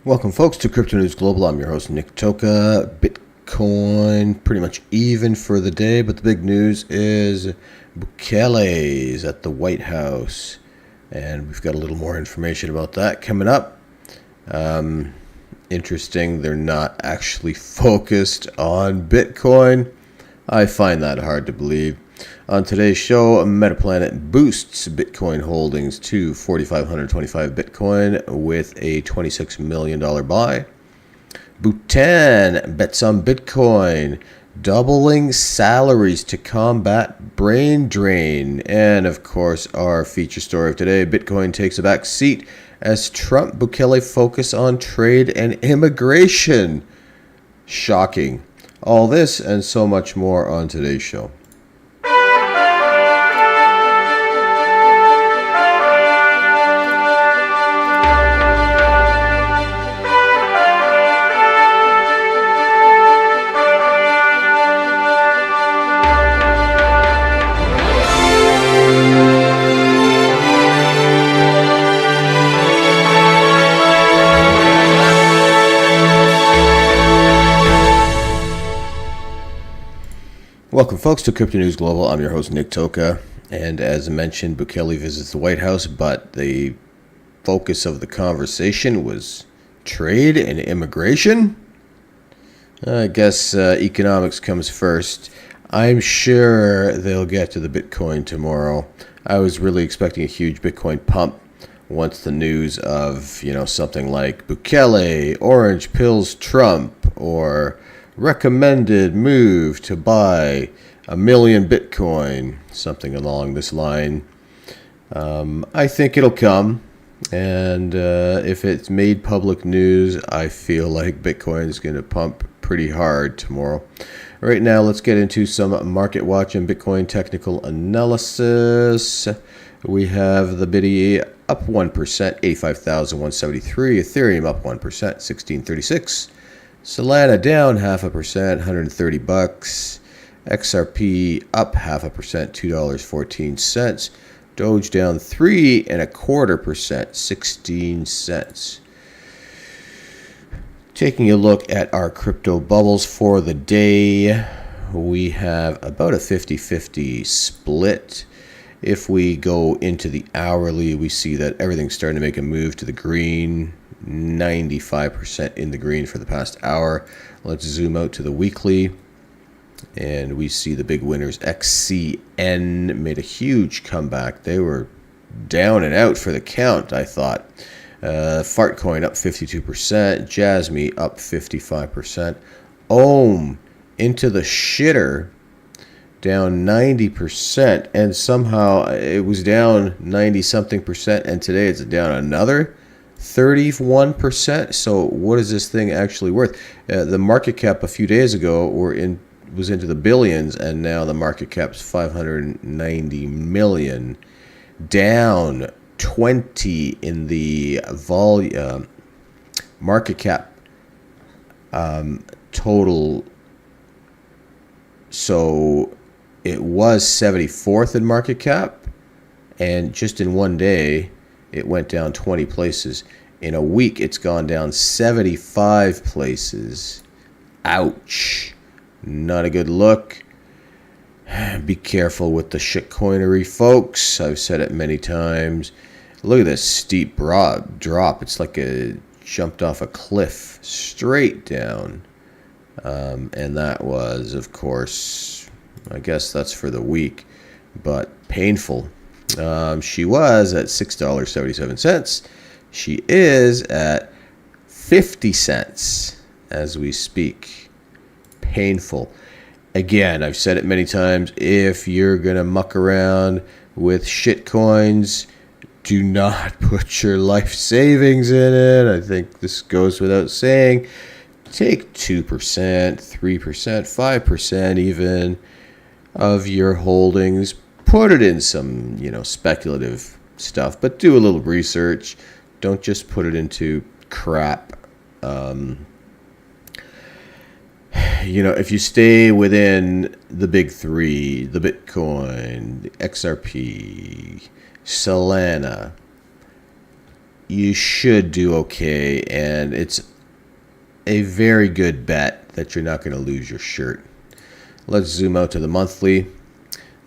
Welcome, folks, to Crypto News Global. I'm your host, Nick Toka. Bitcoin pretty much even for the day, but the big news is Bukele's at the Whitehouse, and we've got a little more information about that coming up. Interesting, they're not actually focused on Bitcoin. I find that hard to believe. On today's show, Metaplanet boosts Bitcoin holdings to 4,525 Bitcoin with a $26 million buy. Bhutan bets on Bitcoin, doubling salaries to combat brain drain. And of course, our feature story of today, Bitcoin takes a back seat as Trump Bukele focus on trade and immigration. Shocking. All this and so much more on today's show. Welcome, folks, to Crypto News Global. I'm your host, Nick Toka, and as I mentioned, Bukele visits the White House, but the focus of the conversation was trade and immigration. I guess economics comes first. I'm sure they'll get to the Bitcoin tomorrow. I was really expecting a huge Bitcoin pump once the news of, something like Bukele, orange pills Trump, or recommended move to buy 1 million Bitcoin, something along this line. I think it'll come, and if it's made public news, I feel like Bitcoin is going to pump pretty hard tomorrow. Right now, let's get into some market watch and Bitcoin technical analysis. We have the BITI up 1%, 85,173. Ethereum up 1%, 1636. Solana down 0.5%, $130. XRP up 0.5%, $2.14. Doge down 3.25%, 16 cents. Taking a look at our crypto bubbles for the day, we have about a 50-50 split. If we go into the hourly, we see that everything's starting to make a move to the green. 95% in the green for the past hour. Let's zoom out to the weekly, and we see the big winners. XCN made a huge comeback. They were down and out for the count, I thought. Fartcoin up 52%. Jasmy up 55%. Ohm into the shitter, down 90%, and somehow it was down 90 something percent, and today it's down another 31%. So what is this thing actually worth? The market cap a few days ago was into the billions, and now the market cap's 590 million, down 20 in the volume market cap total. So it was 74th in market cap, and just in one day it went down 20 places. In a week, it's gone down 75 places. Ouch. Not a good look. Be careful with the shitcoinery, folks. I've said it many times. Look at this steep drop. It's like it jumped off a cliff straight down. And that was, of course, I guess that's for the week, but painful. She was at $6.77. She is at 50 cents as we speak. Painful. Again, I've said it many times. If you're going to muck around with shit coins, do not put your life savings in it. I think this goes without saying. Take 2%, 3%, 5% even of your holdings. Put it in some, speculative stuff, but do a little research. Don't just put it into crap. If you stay within the big three, the Bitcoin, the XRP, Solana, you should do okay, and it's a very good bet that you're not going to lose your shirt. Let's zoom out to the monthly.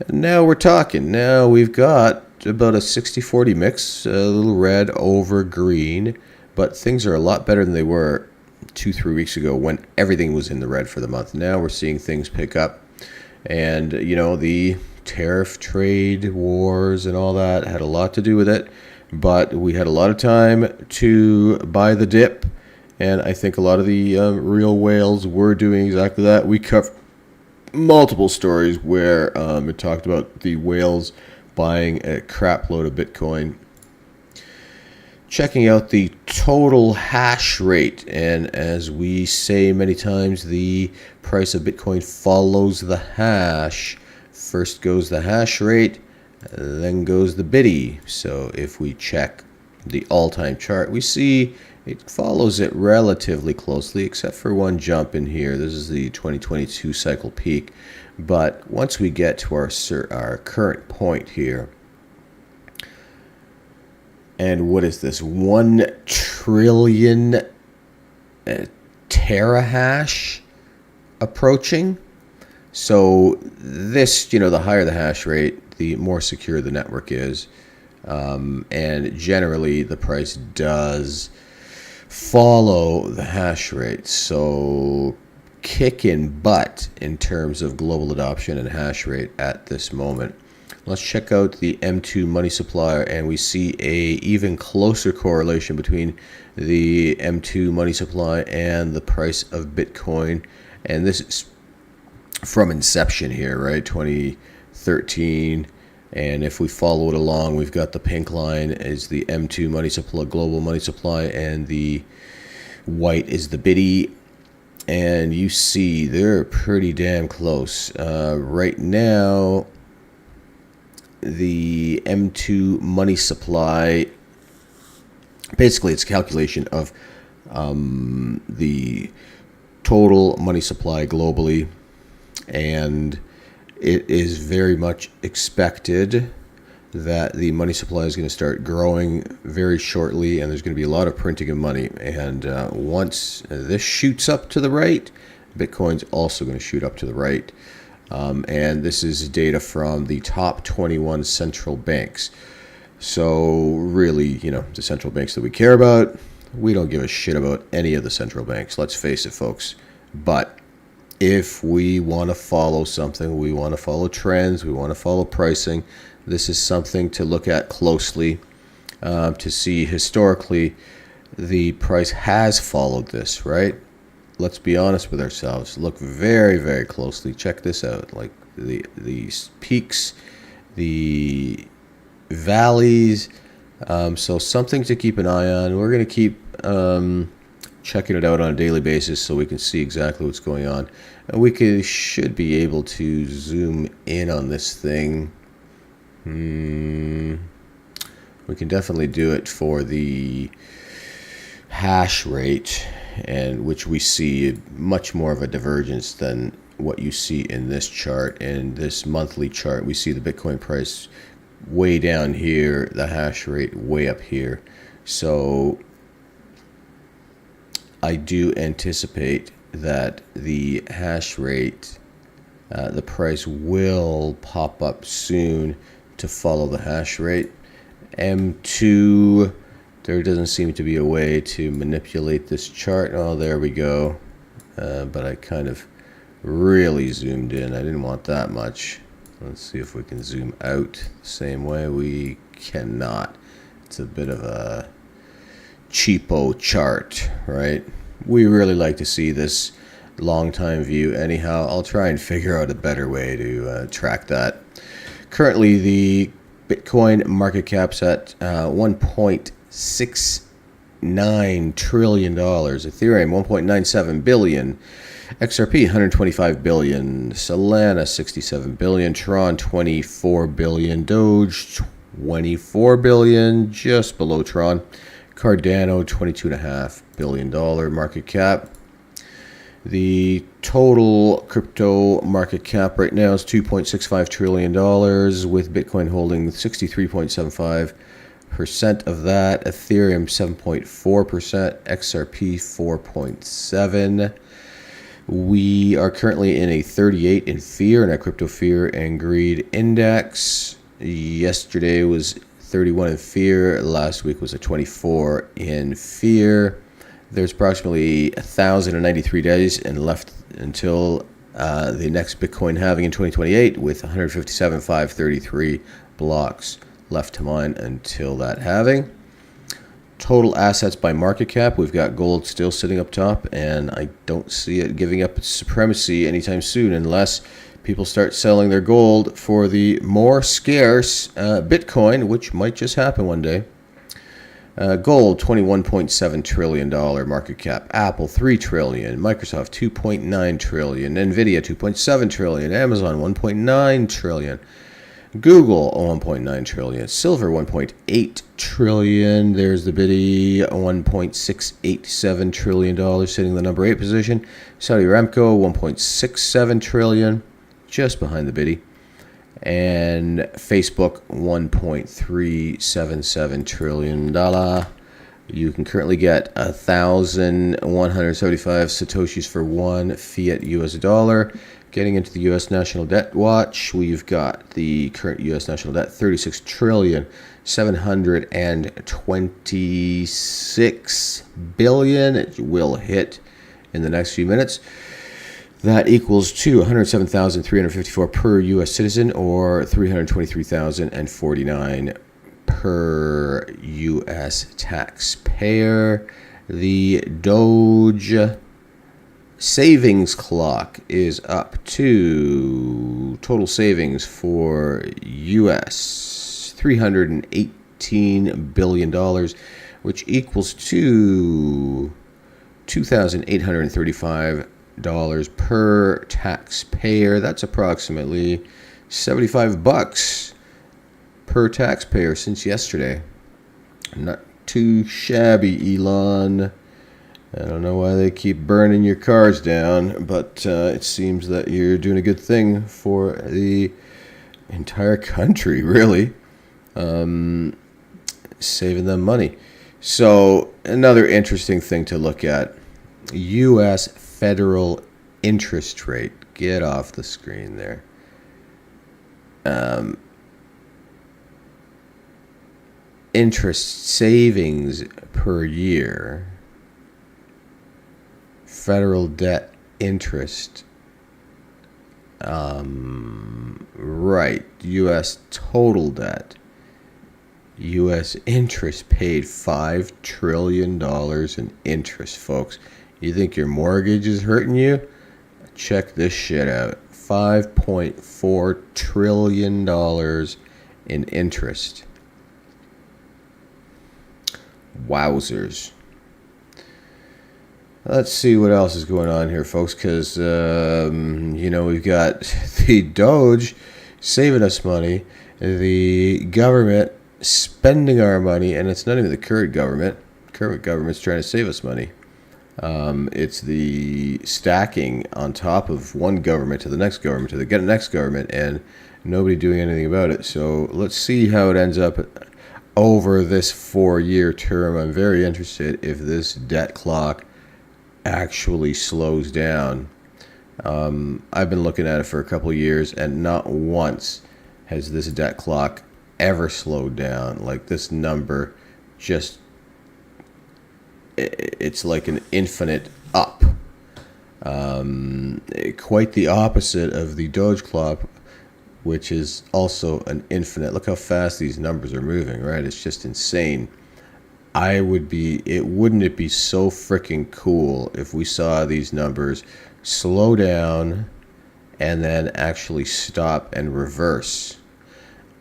And now we're talking. Now we've got about a 60-40 mix, a little red over green, but things are a lot better than they were 2-3 weeks ago when everything was in the red for the month. Now we're seeing things pick up, and the tariff trade wars and all that had a lot to do with it, but we had a lot of time to buy the dip, and I think a lot of the real whales were doing exactly that. We covered multiple stories where it talked about the whales buying a crap load of Bitcoin. Checking out the total hash rate, and as we say many times, the price of Bitcoin follows the hash. First goes the hash rate, then goes the biddy. So if we check the all-time chart, we see it follows it relatively closely, except for one jump in here. This is the 2022 cycle peak. But once we get to our current point here, and what is this? 1 trillion terahash approaching. So this, the higher the hash rate, the more secure the network is. And generally, the price does follow the hash rate. So kicking butt in terms of global adoption and hash rate at this moment. Let's check out the M2 money supply, and we see a even closer correlation between the M2 money supply and the price of Bitcoin. And this is from inception here, right? 2013. And if we follow it along, we've got the pink line is the M2 money supply, global money supply, and the white is the biddy. And you see they're pretty damn close. Right now, the M2 money supply, basically it's a calculation of the total money supply globally, and it is very much expected that the money supply is going to start growing very shortly, and there's going to be a lot of printing of money. And once this shoots up to the right, Bitcoin's also going to shoot up to the right. And this is data from the top 21 central banks. So really, the central banks that we care about, we don't give a shit about any of the central banks. Let's face it, folks. But if we want to follow something, we want to follow trends, we want to follow pricing, this is something to look at closely to see historically the price has followed this, right? Let's be honest with ourselves. Look very, very closely. Check this out. Like these peaks, the valleys. So something to keep an eye on. We're going to keep checking it out on a daily basis so we can see exactly what's going on. And we should be able to zoom in on this thing. We can definitely do it for the hash rate, and which we see much more of a divergence than what you see in this chart. In this monthly chart, we see the Bitcoin price way down here, the hash rate way up here. So I do anticipate that the hash rate, the price will pop up soon to follow the hash rate. M2, there doesn't seem to be a way to manipulate this chart. Oh, there we go. But I kind of really zoomed in. I didn't want that much. Let's see if we can zoom out the same way. We cannot. It's a bit of a cheapo chart, right? We really like to see this long time view. Anyhow, I'll try and figure out a better way to track that. Currently, the Bitcoin market cap's at $1.69 trillion. Ethereum, $1.97 billion. XRP, $125 billion. Solana, $67 billion. Tron, $24 billion. Doge, $24 billion, just below Tron. Cardano, $22.5 billion market cap. The total crypto market cap right now is $2.65 trillion, with Bitcoin holding 63.75% of that. Ethereum 7.4%, XRP 4.7%. We are currently in a 38 in fear in our crypto fear and greed index. Yesterday was 31 in fear. Last week was a 24 in fear. There's approximately 1,093 days and left until the next Bitcoin halving in 2028, with 157,533 blocks left to mine until that halving. Total assets by market cap, we've got gold still sitting up top, and I don't see it giving up its supremacy anytime soon unless people start selling their gold for the more scarce Bitcoin, which might just happen one day. Gold, $21.7 trillion market cap. Apple, $3 trillion. Microsoft, $2.9 trillion. Nvidia, $2.7 trillion. Amazon, $1.9 trillion. Google, $1.9 trillion. Silver, $1.8 trillion. There's the biddy, $1.687 trillion, sitting in the number 8 position. Saudi Aramco, $1.67 trillion, just behind the biddy. And Facebook, $1.377 trillion. You can currently get 1,175 Satoshis for one fiat US dollar. Getting into the U.S. national debt watch, we've got the current U.S. national debt, $36,726 billion. It will hit in the next few minutes. That equals to $107,354 per U.S. citizen, or $323,049 per U.S. taxpayer. The Doge savings clock is up to total savings for U.S. $318 billion, which equals to $2,835 per taxpayer. That's approximately $75 per taxpayer since yesterday. Not too shabby, Elon. I don't know why they keep burning your cars down, but it seems that you're doing a good thing for the entire country, really. Saving them money. So another interesting thing to look at, U.S. federal interest rate. Get off the screen there. Interest savings per year. Federal debt interest. Right. U.S. total debt. U.S. interest paid $5 trillion in interest, folks. You think your mortgage is hurting you? Check this shit out. $5.4 trillion in interest. Wowzers. Let's see what else is going on here, folks, because, we've got the Doge saving us money, the government spending our money, and it's not even the current government. Current government's trying to save us money. It's the stacking on top of one government to the next government to the next government, and nobody doing anything about it. So let's see how it ends up over this 4-year term. I'm very interested if this debt clock actually slows down. I've been looking at it for a couple of years, and not once has this debt clock ever slowed down. Like, this number just, it's like an infinite up. Quite the opposite of the Doge clock, which is also an infinite. Look how fast these numbers are moving, right? It's just insane. Wouldn't it be so freaking cool if we saw these numbers slow down and then actually stop and reverse?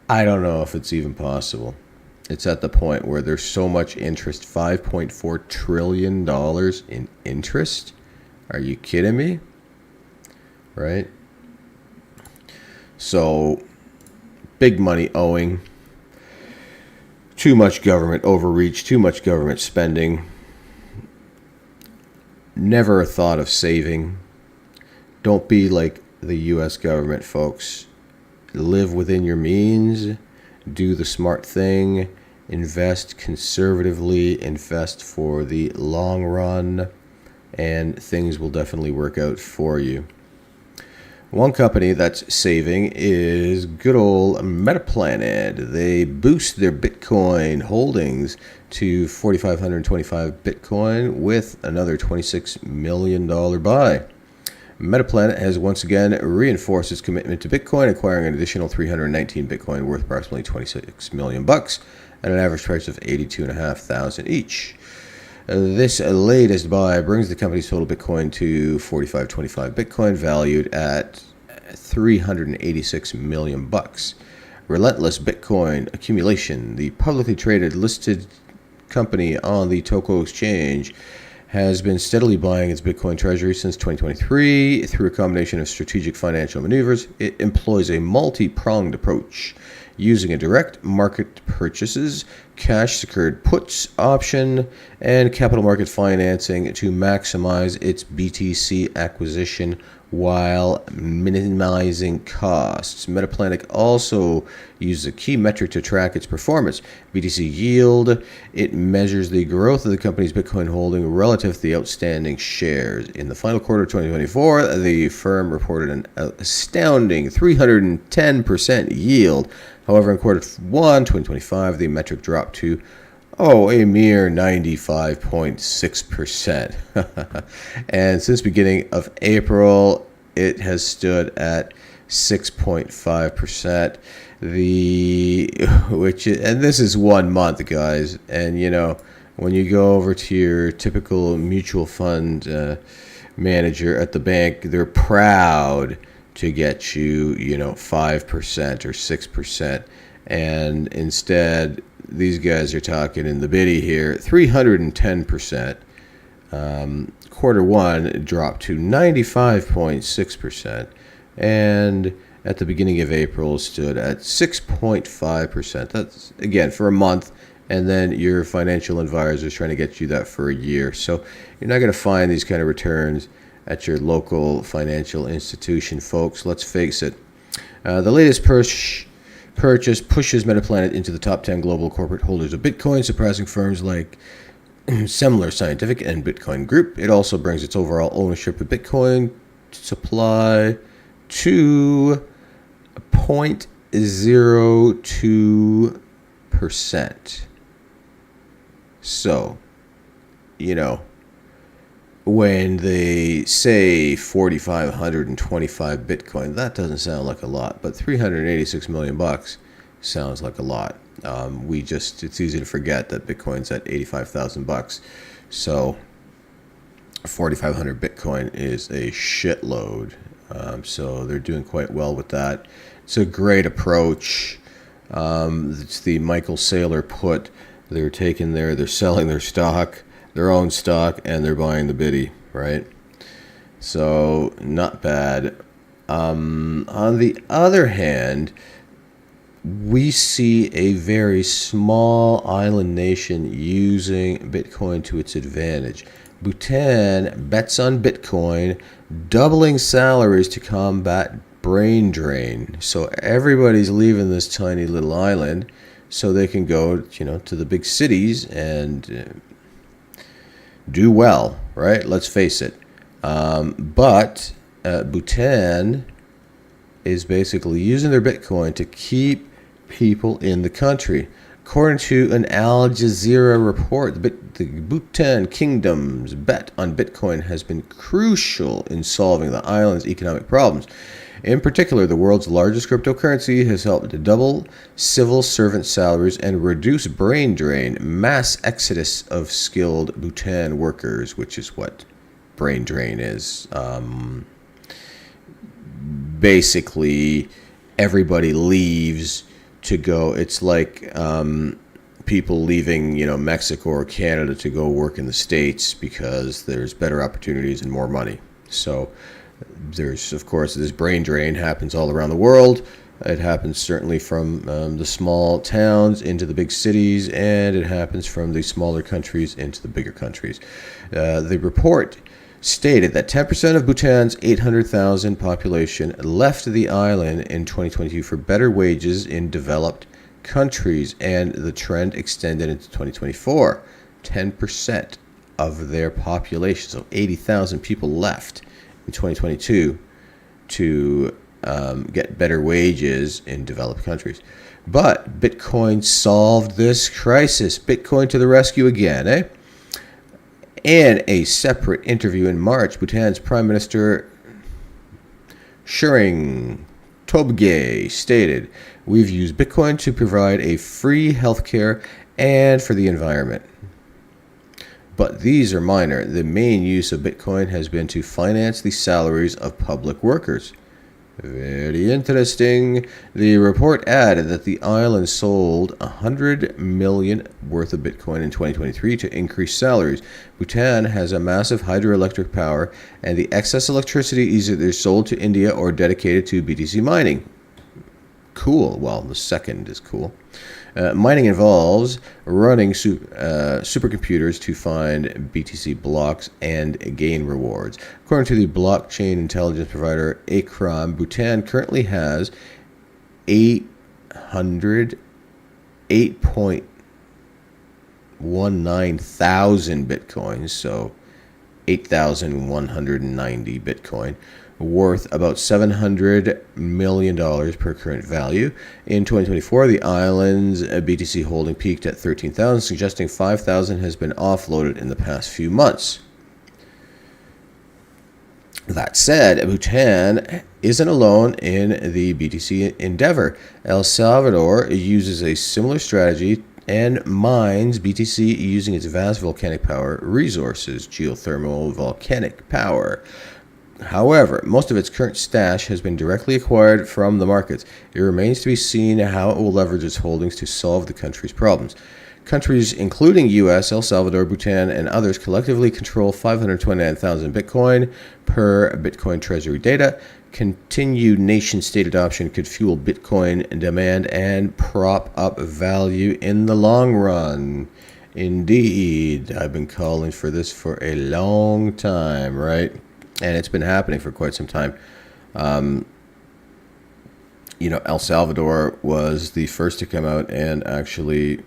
I don't know if it's even possible. It's at the point where there's so much interest, $5.4 trillion in interest. Are you kidding me? Right? So, big money owing. Too much government overreach, too much government spending. Never a thought of saving. Don't be like the U.S. government, folks. Live within your means. Do the smart thing. invest conservatively, invest for the long run, and things will definitely work out for you. One company that's saving is good old Metaplanet. They boost their Bitcoin holdings to 4,525 Bitcoin with another $26 million buy. Metaplanet has once again reinforced its commitment to Bitcoin, acquiring an additional 319 Bitcoin worth approximately $26 million at an average price of $82,500 each. This latest buy brings the company's total Bitcoin to 4,525 Bitcoin, valued at $386 million. Relentless Bitcoin Accumulation, the publicly traded listed company on the Tokyo Exchange, has been steadily buying its Bitcoin treasury since 2023 through a combination of strategic financial maneuvers. It employs a multi-pronged approach, using a direct market purchases, cash-secured puts option, and capital market financing to maximize its BTC acquisition while minimizing costs. Metaplanet also uses a key metric to track its performance, BTC yield. It measures the growth of the company's Bitcoin holding relative to the outstanding shares. In the final quarter of 2024, the firm reported an astounding 310% yield. However, in quarter 1, 2025, the metric dropped to a mere 95.6%. And since beginning of April, it has stood at 6.5%. And this is 1 month, guys. And when you go over to your typical mutual fund manager at the bank, they're proud to get you, 5% or 6%. And instead, these guys are talking in the biddy here, 310%. Quarter 1 dropped to 95.6%. And at the beginning of April stood at 6.5%. That's, again, for a month. And then your financial advisor is trying to get you that for a year. So you're not going to find these kind of returns at your local financial institution, folks. Let's face it. The latest purchase pushes Metaplanet into the top 10 global corporate holders of Bitcoin, surpassing firms like Semler Scientific and Bitcoin Group. It also brings its overall ownership of Bitcoin supply to 0.02%. So, when they say 4,525 Bitcoin, that doesn't sound like a lot, but $386 million sounds like a lot. It's easy to forget that Bitcoin's at $85,000. So 4,500 Bitcoin is a shitload. So they're doing quite well with that. It's a great approach. It's the Michael Saylor put. They're selling their stock, their own stock, and they're buying the biddy, right? So not bad. On the other hand, we see a very small island nation using Bitcoin to its advantage. Bhutan bets on Bitcoin, doubling salaries to combat brain drain. So everybody's leaving this tiny little island so they can go, to the big cities and do well, right? Let's face it. But Bhutan is basically using their Bitcoin to keep people in the country. According to an Al Jazeera report, the Bhutan Kingdom's bet on Bitcoin has been crucial in solving the island's economic problems. In particular, the world's largest cryptocurrency has helped to double civil servant salaries and reduce brain drain, mass exodus of skilled Bhutan workers, which is what brain drain is. Basically, everybody leaves to go. It's like people leaving, Mexico or Canada to go work in the States because there's better opportunities and more money. So there's, of course, this brain drain happens all around the world. It happens certainly from the small towns into the big cities, and it happens from the smaller countries into the bigger countries. The report stated that 10% of Bhutan's 800,000 population left the island in 2022 for better wages in developed countries, and the trend extended into 2024. 10% of their population, so 80,000 people left in 2022 to get better wages in developed countries. But Bitcoin solved this crisis. Bitcoin to the rescue again, eh? In a separate interview in March, Bhutan's Prime Minister Tshering Tobgay stated, "We've used Bitcoin to provide a free healthcare and for the environment. But these are minor. The main use of Bitcoin has been to finance the salaries of public workers." Very interesting. The report added that the island sold 100 million worth of Bitcoin in 2023 to increase salaries. Bhutan has a massive hydroelectric power, and the excess electricity is either sold to India or dedicated to BTC mining. Cool. Well, the second is cool. Mining involves running supercomputers to find BTC blocks and gain rewards. According to the blockchain intelligence provider Ethereum, Bhutan currently has 8.19 thousand bitcoins, so 8,190 Bitcoin, worth about $700 million per current value. In 2024, the island's BTC holding peaked at 13,000, suggesting 5,000 has been offloaded in the past few months. That said, Bhutan isn't alone in the BTC endeavor. El Salvador uses a similar strategy and mines BTC using its vast volcanic power resources, geothermal volcanic power. However, most of its current stash has been directly acquired from the markets. It remains to be seen how it will leverage its holdings to solve the country's problems. Countries including US, El Salvador, Bhutan, and others collectively control 529,000 Bitcoin per Bitcoin Treasury data. Continued nation-state adoption could fuel Bitcoin demand and prop up value in the long run. Indeed, I've been calling for this for a long time, right? And it's been happening for quite some time. El Salvador was the first to come out and actually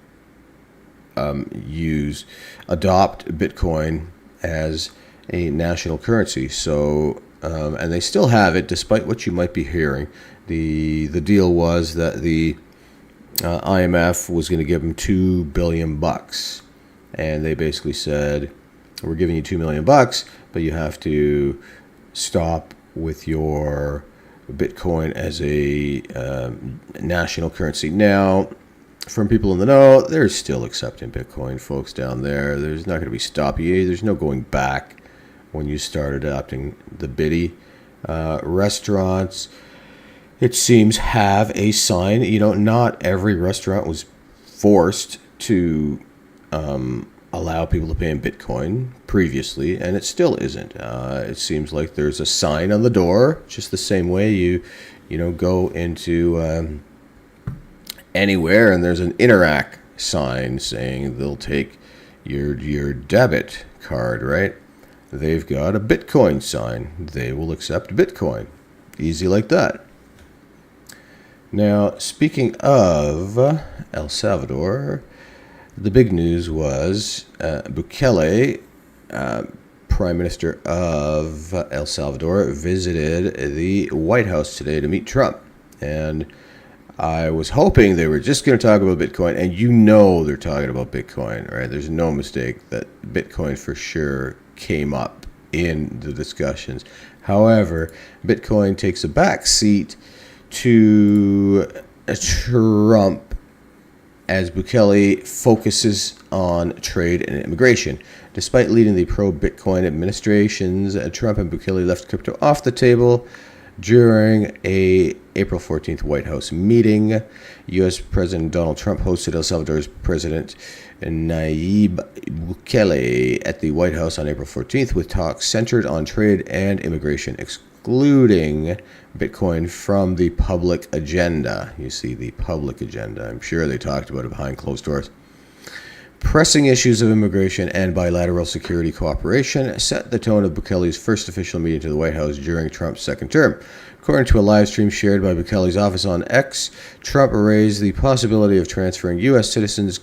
adopt Bitcoin as a national currency. So, and they still have it, despite what you might be hearing. The deal was that the IMF was going to give them $2 billion, and they basically said, "We're giving you $2 million, but you have to stop with your Bitcoin as a national currency." Now, from people in the know, they're still accepting Bitcoin, folks down there. There's not going to be stopping. There's no going back when you start adopting the Bitty. Restaurants, it seems, have a sign. Not every restaurant was forced to allow people to pay in Bitcoin previously, and it still isn't. It seems like there's a sign on the door, just the same way you go into anywhere, and there's an Interac sign saying they'll take your debit card, right? They've got a Bitcoin sign. They will accept Bitcoin. Easy like that. Now, speaking of El Salvador, the big news was Bukele, Prime Minister of El Salvador, visited the White House today to meet Trump. And I was hoping they were just going to talk about Bitcoin, and they're talking about Bitcoin, right? There's no mistake that Bitcoin for sure came up in the discussions. However, Bitcoin takes a back seat to Trump as Bukele focuses on trade and immigration. Despite leading the pro-Bitcoin administrations, Trump and Bukele left crypto off the table during a April 14th White House meeting. U.S. President Donald Trump hosted El Salvador's President Nayib Bukele at the White House on April 14th with talks centered on trade and immigration, excluding Bitcoin from the public agenda. You see, the public agenda. I'm sure they talked about it behind closed doors. Pressing issues of immigration and bilateral security cooperation set the tone of Bukele's first official meeting to the White House during Trump's second term. According to a live stream shared by Bukele's office on X, Trump raised the possibility of transferring U.S. citizens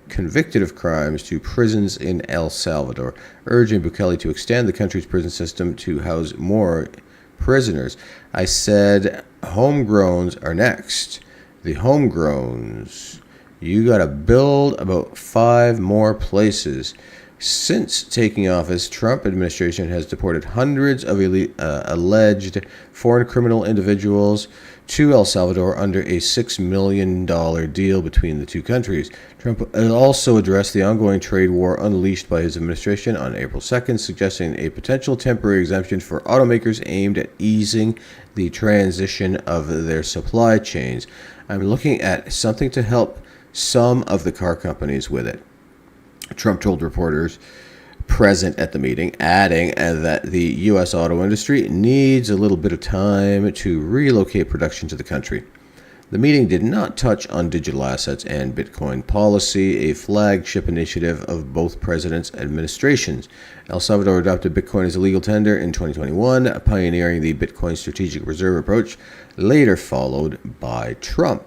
convicted of crimes to prisons in El Salvador, urging Bukele to extend the country's prison system to house more prisoners. I said homegrowns are next. The homegrowns. You got to build about 5 more places. Since taking office, Trump administration has deported hundreds of alleged foreign criminal individuals to El Salvador under a $6 million deal between the two countries. Trump also addressed the ongoing trade war unleashed by his administration on April 2nd, suggesting a potential temporary exemption for automakers aimed at easing the transition of their supply chains. I'm looking at something to help some of the car companies with it, Trump told reporters present at the meeting, adding that the U.S. auto industry needs a little bit of time to relocate production to the country. The meeting did not touch on digital assets and Bitcoin policy, a flagship initiative of both presidents' administrations. El Salvador adopted Bitcoin as a legal tender in 2021, pioneering the Bitcoin strategic reserve approach, later followed by Trump.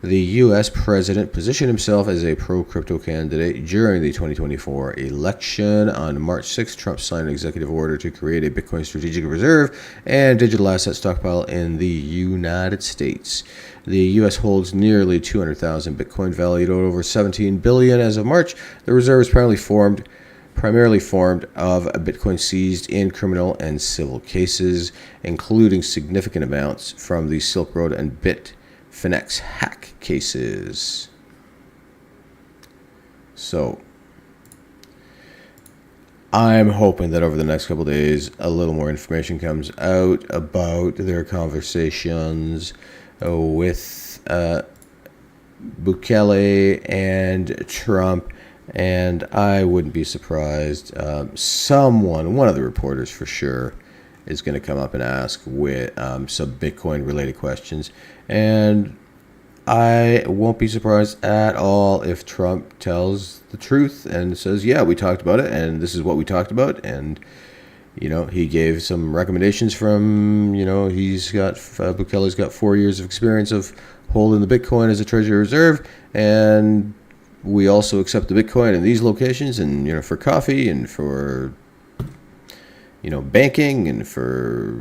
The U.S. president positioned himself as a pro-crypto candidate during the 2024 election. On March 6, Trump signed an executive order to create a Bitcoin strategic reserve and digital asset stockpile in the United States. The U.S. holds nearly 200,000 Bitcoin, valued at over $17 billion as of March. The reserve is primarily formed of Bitcoin seized in criminal and civil cases, including significant amounts from the Silk Road and Bitfinex hack cases. So I'm hoping that over the next couple of days, a little more information comes out about their conversations with Bukele and Trump. And I wouldn't be surprised. One of the reporters for sure, is going to come up and ask with some Bitcoin-related questions. And I won't be surprised at all if Trump tells the truth and says, yeah, we talked about it, and this is what we talked about. And, he gave some recommendations from, Bukele's got 4 years of experience of holding the Bitcoin as a treasury reserve. And we also accept the Bitcoin in these locations and, for coffee and for banking and for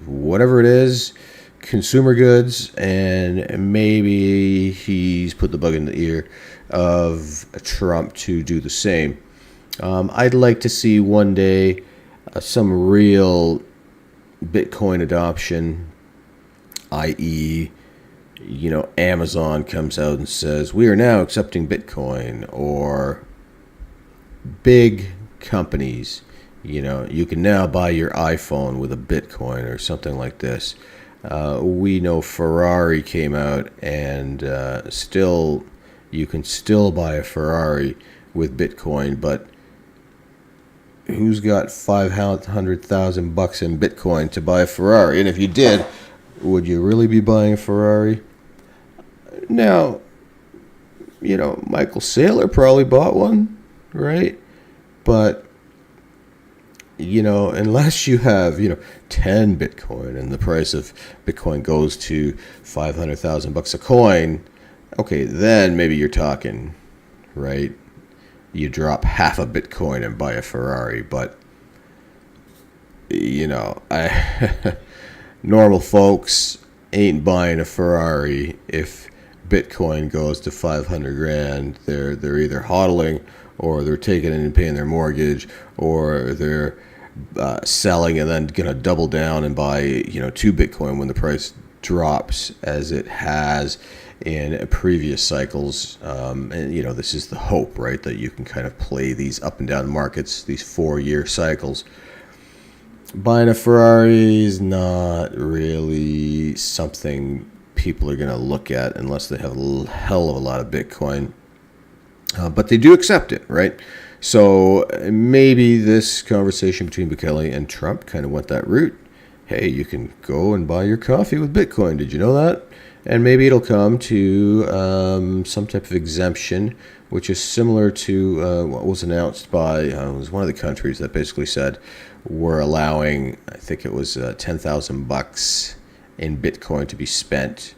whatever it is, consumer goods, and maybe he's put the bug in the ear of Trump to do the same. I'd like to see one day some real Bitcoin adoption, i.e., Amazon comes out and says, we are now accepting Bitcoin, or big companies, you can now buy your iPhone with a Bitcoin or something like this. We know Ferrari came out and you can still buy a Ferrari with Bitcoin, but who's got $500,000 in Bitcoin to buy a Ferrari? And if you did, would you really be buying a Ferrari? Now, Michael Saylor probably bought one, right? But unless you have, 10 Bitcoin and the price of Bitcoin goes to $500,000 a coin, okay, then maybe you're talking, right? You drop half a Bitcoin and buy a Ferrari, but, normal folks ain't buying a Ferrari if Bitcoin goes to 500 grand. They're either hodling, or they're taking it and paying their mortgage, or they're selling and then gonna double down and buy 2 Bitcoin when the price drops, as it has in previous cycles. And this is the hope, right, that you can kind of play these up and down markets, these 4-year cycles. Buying a Ferrari is not really something people are going to look at unless they have a hell of a lot of Bitcoin. But they do accept it, right? So maybe this conversation between Bukele and Trump kind of went that route. Hey, you can go and buy your coffee with Bitcoin. Did you know that? And maybe it'll come to some type of exemption, which is similar to what was announced by, it was one of the countries that basically said we're allowing, I think it was $10,000 in Bitcoin to be spent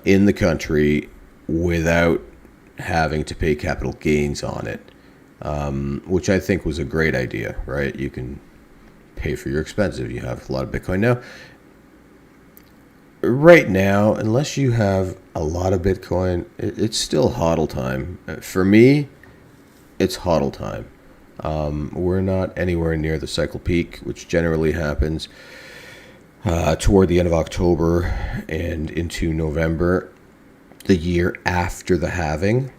in the country without having to pay capital gains on it, which I think was a great idea, right? You can pay for your expenses if you have a lot of Bitcoin. Now, right now, unless you have a lot of Bitcoin, it's still HODL time. For me, it's HODL time. We're not anywhere near the cycle peak, which generally happens toward the end of October and into November, the year after the halving.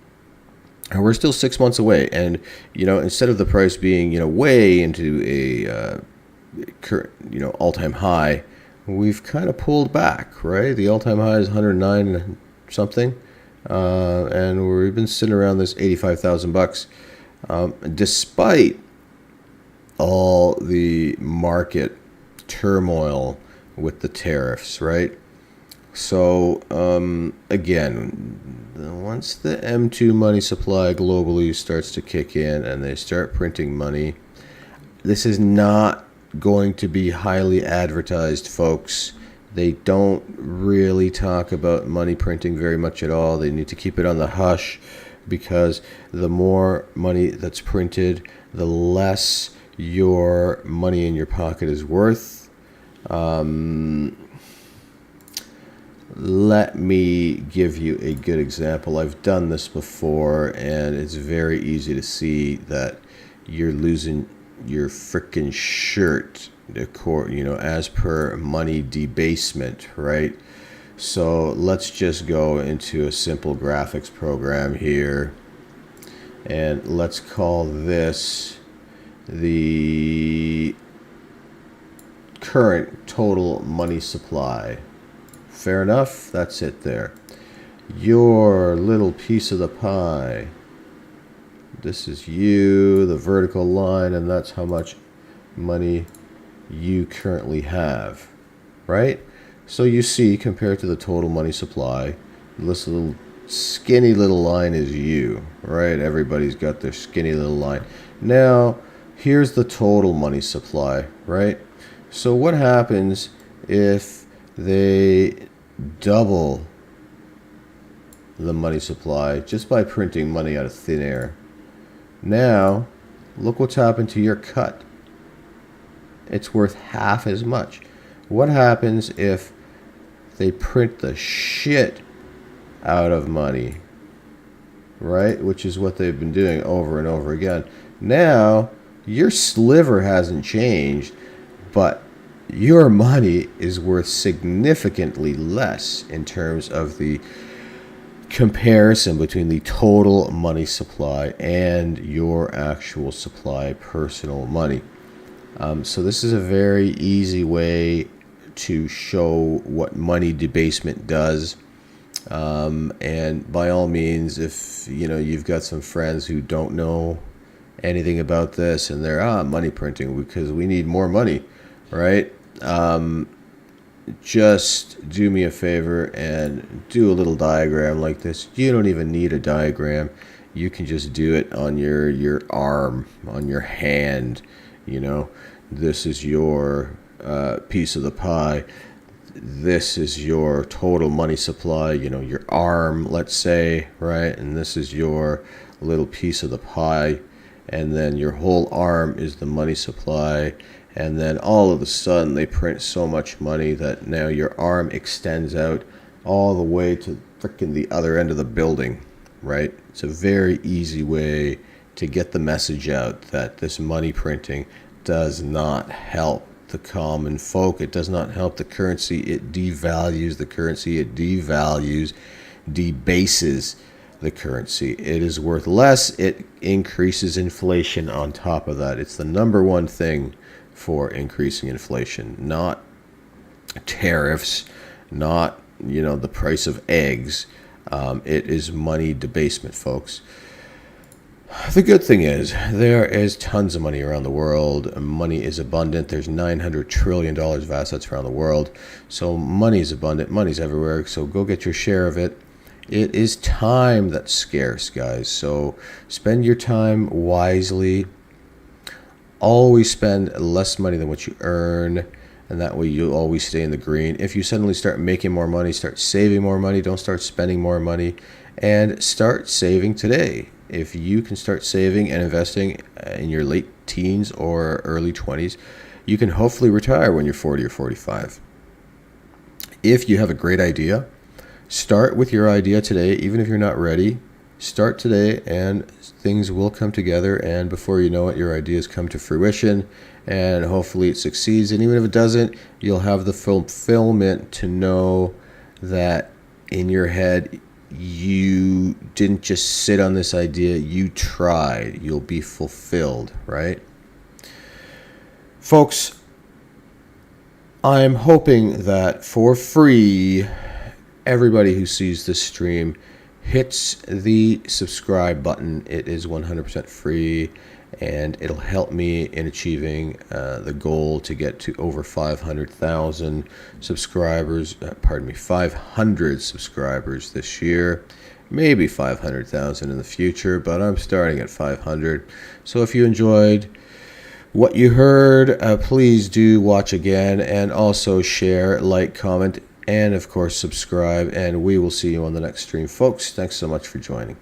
And we're still 6 months away. And, instead of the price being, way into a all-time high, we've kind of pulled back, right? The all-time high is 109 something, and we've been sitting around this $85,000, despite all the market turmoil with the tariffs, right? So again, once the M2 money supply globally starts to kick in and they start printing money, this is not going to be highly advertised, folks. They don't really talk about money printing very much at all. They need to keep it on the hush, because the more money that's printed, the less your money in your pocket is worth. Let me give you a good example. I've done this before, and it's very easy to see that you're losing your frickin' shirt, as per money debasement, right? So let's just go into a simple graphics program here, and let's call this the current total money supply. Fair enough? That's it there. Your little piece of the pie. This is you, the vertical line, and that's how much money you currently have, right? So you see, compared to the total money supply, this little skinny little line is you, right? Everybody's got their skinny little line. Now, here's the total money supply, right? So what happens if they double the money supply just by printing money out of thin air? Now, look what's happened to your cut. It's worth half as much. What happens if they print the shit out of money, right? Which is what they've been doing over and over again. Now, your sliver hasn't changed, but your money is worth significantly less in terms of the comparison between the total money supply and your actual supply personal money. So this is a very easy way to show what money debasement does. And by all means, if you've got some friends who don't know anything about this and they're money printing because we need more money, right? Just do me a favor and do a little diagram like this. You don't even need a diagram. You can just do it on your arm, on your hand. This is your piece of the pie. This is your total money supply, your arm, let's say, right? And this is your little piece of the pie. And then your whole arm is the money supply. And then all of a sudden they print so much money that now your arm extends out all the way to frickin' the other end of the building, right? It's a very easy way to get the message out that this money printing does not help the common folk. It does not help the currency. It devalues the currency. It debases the currency. It is worth less. It increases inflation on top of that. It's the number one thing for increasing inflation, not tariffs, not the price of eggs. It is money debasement, folks. The good thing is there is tons of money around the world. Money is abundant. There's $900 trillion of assets around the world. So money is abundant. Money's everywhere. So go get your share of it. It is time that's scarce, guys. So spend your time wisely. Always spend less money than what you earn. And that way you'll always stay in the green. If you suddenly start making more money, start saving more money. Don't start spending more money. And start saving today. If you can start saving and investing in your late teens or early 20s, you can hopefully retire when you're 40 or 45. If you have a great idea, start with your idea today. Even if you're not ready, start today and things will come together. And before you know it, your ideas come to fruition and hopefully it succeeds. And even if it doesn't, you'll have the fulfillment to know that in your head, you didn't just sit on this idea, you tried. You'll be fulfilled, right? Folks, I'm hoping that for free, everybody who sees this stream hits the subscribe button. It is 100% free, and it'll help me in achieving the goal to get to over 500,000 subscribers. 500 subscribers this year. Maybe 500,000 in the future, but I'm starting at 500. So if you enjoyed what you heard, please do watch again, and also share, like, comment, and of course subscribe. And we will see you on the next stream, folks. Thanks so much for joining.